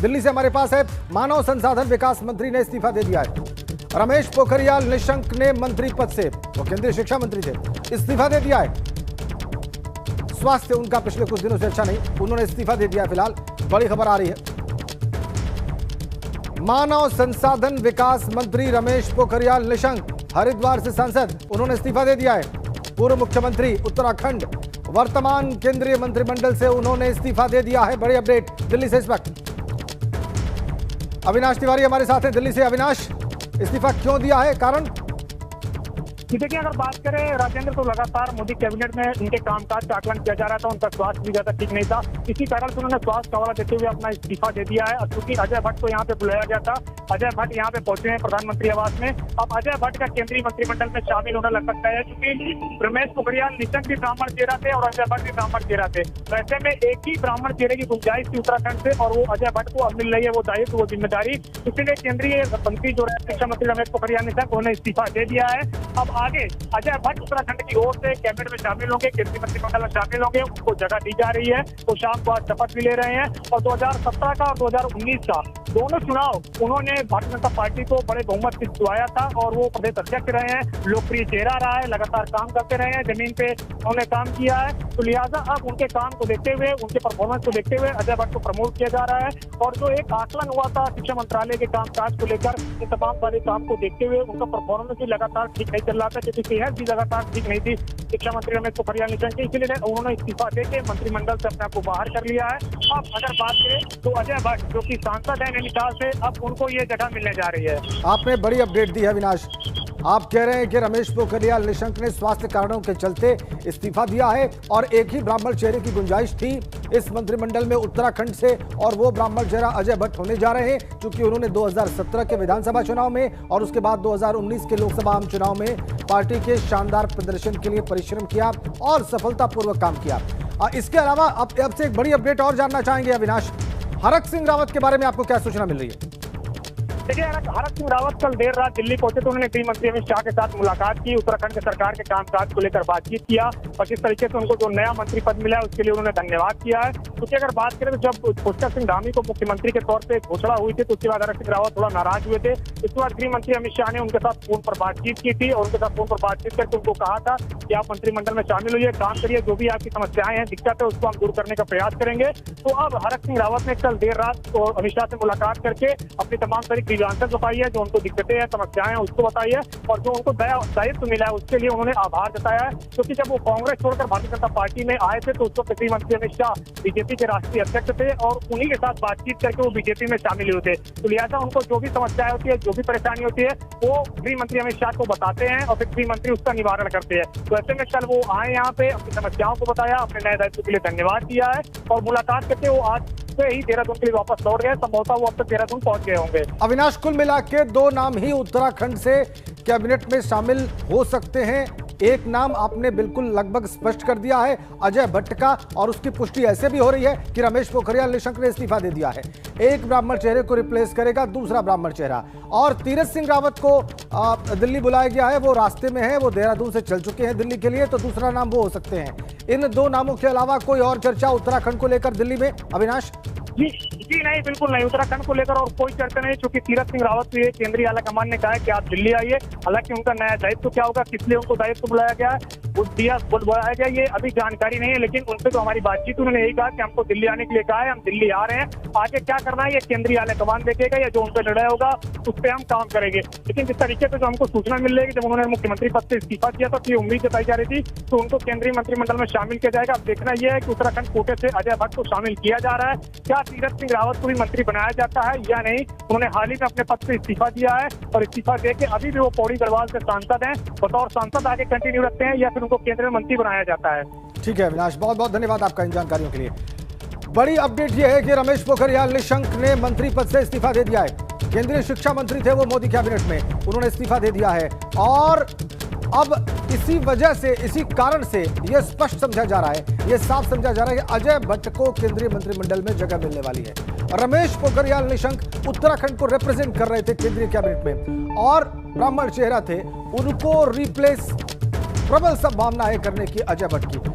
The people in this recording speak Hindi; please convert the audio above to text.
दिल्ली से हमारे पास है मानव संसाधन विकास मंत्री ने इस्तीफा दे दिया है। रमेश पोखरियाल निशंक ने मंत्री पद से, वो केंद्रीय शिक्षा मंत्री थे, इस्तीफा दे दिया है। स्वास्थ्य उनका पिछले कुछ दिनों से अच्छा नहीं, उन्होंने इस्तीफा दे दिया है। फिलहाल बड़ी खबर आ रही है, मानव संसाधन विकास मंत्री रमेश पोखरियाल निशंक हरिद्वार से सांसद, उन्होंने इस्तीफा दे दिया है। पूर्व मुख्यमंत्री उत्तराखंड, वर्तमान केंद्रीय मंत्रिमंडल से उन्होंने इस्तीफा दे दिया है। बड़ी अपडेट दिल्ली से इस वक्त अविनाश तिवारी हमारे साथ हैं दिल्ली से। अविनाश, इस्तीफा क्यों दिया है, कारण? देखिए, अगर बात करें राजेंद्र, तो लगातार मोदी कैबिनेट में इनके कामकाज का आकलन किया जा रहा था। उनका स्वास्थ्य भी ज्यादा ठीक नहीं था, इसी कारण से उन्होंने स्वास्थ्य का हवाला देते हुए अपना इस्तीफा दे दिया है। क्योंकि अजय भट्ट को यहाँ पे बुलाया गया था, अजय भट्ट यहाँ पे पहुंचे हैं प्रधानमंत्री आवास में। अब अजय भट्ट का केंद्रीय मंत्रिमंडल में शामिल होना लग सकता है, क्योंकि रमेश पोखरियाल निशंक भी ब्राह्मण चेहरा थे और अजय भट्ट भी ब्राह्मण चेहरा थे। वैसे में एक ही ब्राह्मण चेहरे की गुंजाइश थी उत्तराखंड से, और वो अजय भट्ट को अब मिल रही है वो दायित्व, वो जिम्मेदारी। इसलिए केंद्रीय मंत्री जो शिक्षा मंत्री रमेश पोखरियाल निशंक, उन्होंने इस्तीफा दे दिया है। अब आगे अजय भट्ट उत्तराखंड की ओर से कैबिनेट में शामिल होंगे, केंद्रीय मंत्रिमंडल में शामिल होंगे, उनको जगह दी जा रही है। वो शाम को आज शपथ भी ले रहे हैं। और 2017 का और 2019 का दोनों चुनाव उन्होंने भारतीय जनता पार्टी को बड़े बहुमत से जितवाया था, और वो प्रदेश अध्यक्ष रहे हैं, लोकप्रिय चेहरा रहा है, लगातार काम करते रहे हैं, जमीन पे उन्होंने काम किया है। तो लिहाजा अब उनके काम को देखते हुए, उनके परफॉर्मेंस को देखते हुए अजय भट्ट को प्रमोट किया जा रहा है। और जो एक आकलन हुआ था शिक्षा मंत्रालय के कामकाज को लेकर, इन तमाम सारे काम को देखते हुए उनका परफॉर्मेंस भी लगातार ठीक नहीं चल रहा था, क्योंकि सेहत भी लगातार ठीक नहीं थी शिक्षा मंत्री रमेश पोखरियाल निशंक की। इसलिए उन्होंने इस्तीफा देकर मंत्रिमंडल से अपने आप को बाहर कर लिया है। अब अगर बात करें तो अजय भट्ट जो कि सांसद है नैनीताल से, अब उनको ये जगह मिलने जा रही है। आपने बड़ी अपडेट दी है अविनाश। आप कह रहे हैं कि रमेश पोखरियाल निशंक ने स्वास्थ्य कारणों के चलते इस्तीफा दिया है, और एक ही ब्राह्मण चेहरे की गुंजाइश थी इस मंत्रिमंडल में उत्तराखंड से, और वो ब्राह्मण चेहरा अजय भट्ट होने जा रहे हैं, क्योंकि उन्होंने 2017 के विधानसभा चुनाव में और उसके बाद 2019 के लोकसभा आम चुनाव में पार्टी के शानदार प्रदर्शन के लिए परिश्रम किया और सफलतापूर्वक काम किया। इसके अलावा अब से एक बड़ी अपडेट और जानना चाहेंगे अविनाश, हरक सिंह रावत के बारे में आपको क्या सूचना मिल रही है? देखिए, हरक सिंह रावत कल देर रात दिल्ली पहुंचे तो उन्होंने गृह मंत्री अमित शाह के साथ मुलाकात की, उत्तराखंड के सरकार के कामकाज को लेकर बातचीत किया, और किस तरीके से उनको जो नया मंत्री पद मिला है उसके लिए उन्होंने धन्यवाद किया है। क्योंकि अगर बात करें तो जब पुष्कर सिंह धामी को मुख्यमंत्री के तौर पर घोषणा हुई थी, तो उसके बाद हरक सिंह रावत थोड़ा नाराज हुए थे। इसके बाद गृह मंत्री अमित शाह ने उनके साथ फोन पर बातचीत की थी, और उनके साथ फोन पर बातचीत करके उनको कहा था कि आप मंत्रिमंडल में शामिल होइए, काम करिए, जो भी आपकी समस्याएं हैं, दिक्कत है, उसको हम दूर करने का प्रयास करेंगे। तो अब हरक सिंह रावत ने कल देर रात अमित शाह से मुलाकात करके अपनी तमाम सारी ग्रीवांसेस बताई है, जो उनको दिक्कतें हैं, समस्याएं हैं, उसको बताई है, और जो उनको दायित्व मिला है उसके लिए उन्होंने आभार जताया है। क्योंकि जब वो कांग्रेस छोड़कर भारतीय जनता पार्टी में आए थे, तो उस वक्त गृह मंत्री अमित शाह बीजेपी के राष्ट्रीय अध्यक्ष थे, और उन्हीं के साथ बातचीत करके वो बीजेपी में शामिल हुए थे। तो लिहाजा उनको जो भी समस्याएं होती है, जो भी परेशानी होती है, वो गृह मंत्री अमित शाह को बताते हैं, और फिर गृह मंत्री उसका निवारण करते हैं। तो ऐसे में कल वो आए यहाँ पे, अपनी समस्याओं को बताया, अपने नए दायित्व के लिए धन्यवाद दिया है, और मुलाकात करके वो आज से ही देहरादून के लिए वापस लौट गए। संभवतः वो अब तक देहरादून पहुंच गए होंगे। अविनाश, कुल मिला के दो नाम ही उत्तराखंड से कैबिनेट में शामिल हो सकते हैं। एक नाम आपने बिल्कुल लगभग स्पष्ट कर दिया है, अजय भट्ट का, और उसकी पुष्टि ऐसे भी हो रही है कि रमेश पोखरियाल निशंक ने इस्तीफा दे दिया है। एक ब्राह्मण चेहरे को रिप्लेस करेगा दूसरा ब्राह्मण चेहरा। और तीरथ सिंह रावत को दिल्ली बुलाया गया है, वो रास्ते में है, वो देहरादून से चल चुके हैं दिल्ली के लिए, तो दूसरा नाम वो हो सकते हैं। इन दो नामों के अलावा कोई और चर्चा उत्तराखंड को लेकर दिल्ली में, अविनाश? जी नहीं, बिल्कुल नहीं, उत्तराखंड को लेकर और कोई चर्चा नहीं, क्योंकि तीरथ सिंह रावत को केंद्रीय आलाकमान ने कहा है कि आप दिल्ली आइए। हालांकि उनका नया दायित्व क्या होगा, किस लिए उनको दायित्व बुलाया गया है, बुलाया गया, ये अभी जानकारी नहीं है। लेकिन उनसे तो हमारी बातचीत, उन्होंने यही कहा कि हमको दिल्ली आने के लिए कहा है, हम दिल्ली आ रहे हैं, आगे क्या करना है ये केंद्रीय आलाकमान देखेगा, या जो उनका निर्णय होगा उस पर हम काम करेंगे। लेकिन जिस तरीके से जो हमको सूचना मिल रही है कि जब उन्होंने मुख्यमंत्री पद से इस्तीफा किया था, तो ये उम्मीद जताई जा रही थी तो उनको केंद्रीय मंत्रिमंडल में शामिल किया जाएगा। अब देखना यह है कि उत्तराखंड कोटे से अजय भट्ट को शामिल किया जा रहा है, क्या तीरथ सिंह रावत को भी मंत्री बनाया जाता है या नहीं। उन्होंने हाल ही में अपने पद से इस्तीफा दिया है, और इस्तीफा देके अभी भी वो पौड़ी गढ़वाल से सांसद हैं, बतौर सांसद आगे कंटिन्यू रखते हैं, या फिर उनको केंद्रीय मंत्री बनाया जाता है। ठीक है अविनाश, बहुत बहुत धन्यवाद आपका इन जानकारियों के लिए। बड़ी अपडेट यह है कि रमेश पोखरियाल निशंक ने मंत्री पद से इस्तीफा दे दिया है। केंद्रीय शिक्षा मंत्री थे वो मोदी कैबिनेट में, उन्होंने इस्तीफा दे दिया है, और अब इसी वजह से, इसी कारण से यह स्पष्ट समझा जा रहा है, यह साफ समझा जा रहा है कि अजय भट्ट को केंद्रीय मंत्रिमंडल में जगह मिलने वाली है। रमेश पोखरियाल निशंक उत्तराखंड को रिप्रेजेंट कर रहे थे केंद्रीय कैबिनेट में, और ब्राह्मण चेहरा थे, उनको रिप्लेस प्रबल संभावना है करने की अजय भट्ट की।